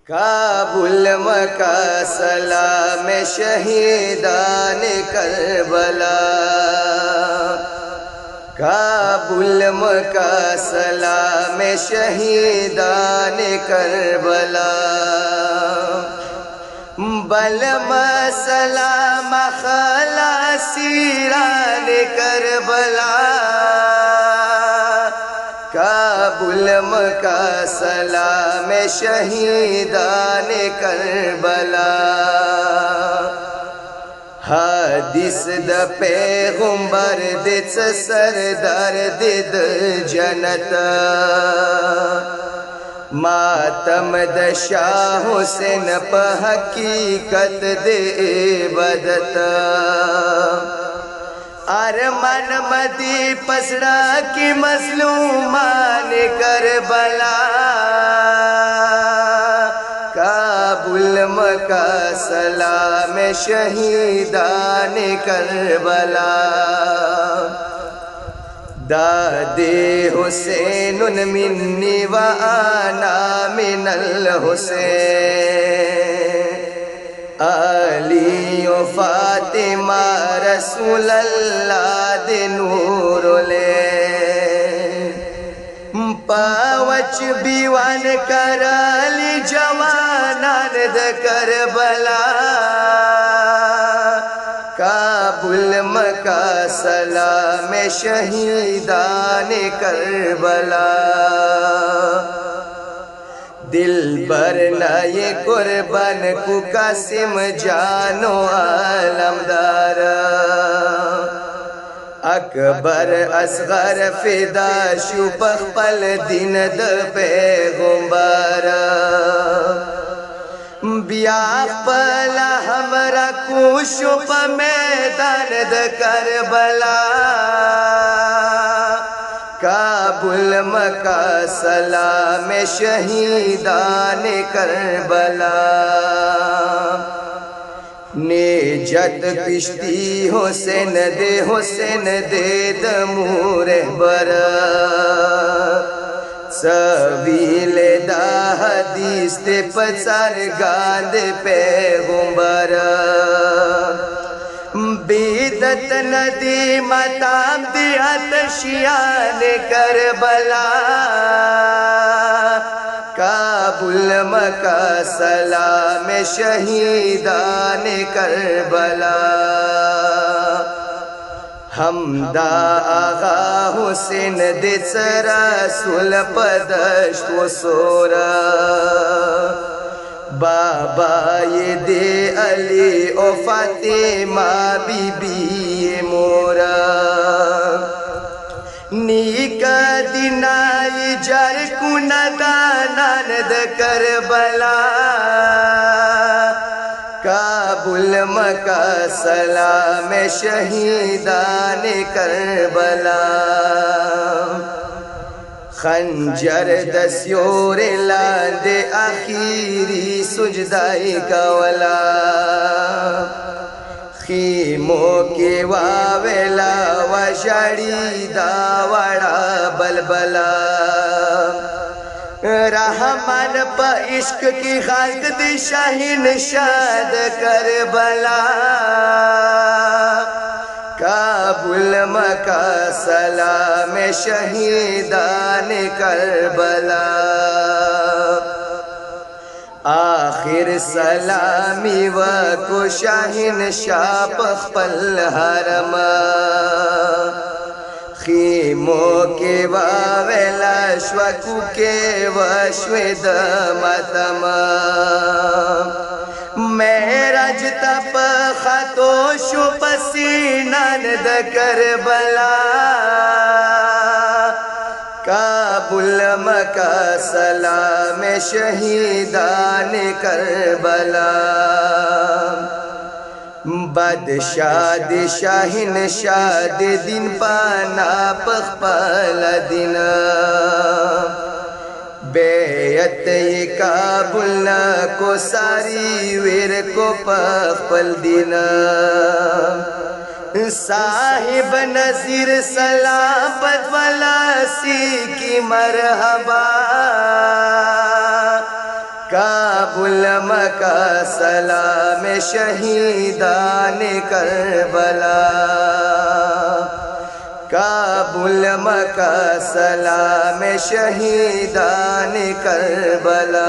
Kabul Mecca सलाम शहीदान Karbala. Kabul Mecca सलाम शहीदान करबला। बलम सलाम खलासीरान करबला। काबुल मक्का सलाम शहीदान करबला। हदीस द पैगंबर दिस सरदार दिद जनत। मातम द शाह हुसैन प हकीकत दे बदत। अरमान मदी पसड़ा की मजलूमान करबला। काबुल मक्का सलाम शहीदान करबला। दादे हुसैन मिन्नी व आना मिनल हुसैन। अली ओ फातिमा रसूलल्लाह दे नूर ले। पावच बीवान कराली जवानान द करबला। काबुल मक्का सलाम शहीदान करबला। दिल बर नाये कुर्बान को कासिम जानो आलमदार। अकबर असगर फिदा शुपख पल दिन द पैगंबर। बियाह पला हमरा कुशुप मैदान द करबला। काबुल मक्का सलाम शहीदान करबला। नेजत पिश्ती हुसैन दे दमूर बर। सवीले दा हदीस ते पसार गांद पैगंबर। बिदत नदी मताम दियात शियान करबला। काबुल मक्का सलाम शहीदान करबला। हमदा आगा हुसैन दिस रसूल पदश सोरा। बाबा ये दे अली ओ फातिमा बीबी मोरा। नीका दिनाई जर कुनदानान द करबला। काबुल मक्का सलाम शहीदान करबला। खंजर दस्योर लांदे आखिरी सुजदाई कवला। खीमो के वावेला वशाड़ी दावड़ा बलबला। रहमान प इश्क की खाक दिशाहीन शाद करबला। काबुल मक्का सलाम शहीदान करबला। आखिर सलामी व को शाहीन शाप पल हरम। खीमो के वावेला श्वकु के वश्वेद मतम। मेराज तप खतो shop Sinan the Karbala. Kabul Mecca सलाम शहीदान करबला। बदशाद शाहीन शाद दिन पाना पखपल दिन। बेयत ये काबुल न को सारी वीर को पखपल दिन। साहिब नजीर सलामत वाला सी की मरहबा। काबुल मक्का सलाम शहीदान करबला, काबुल मक्का सलाम शहीदान करबला।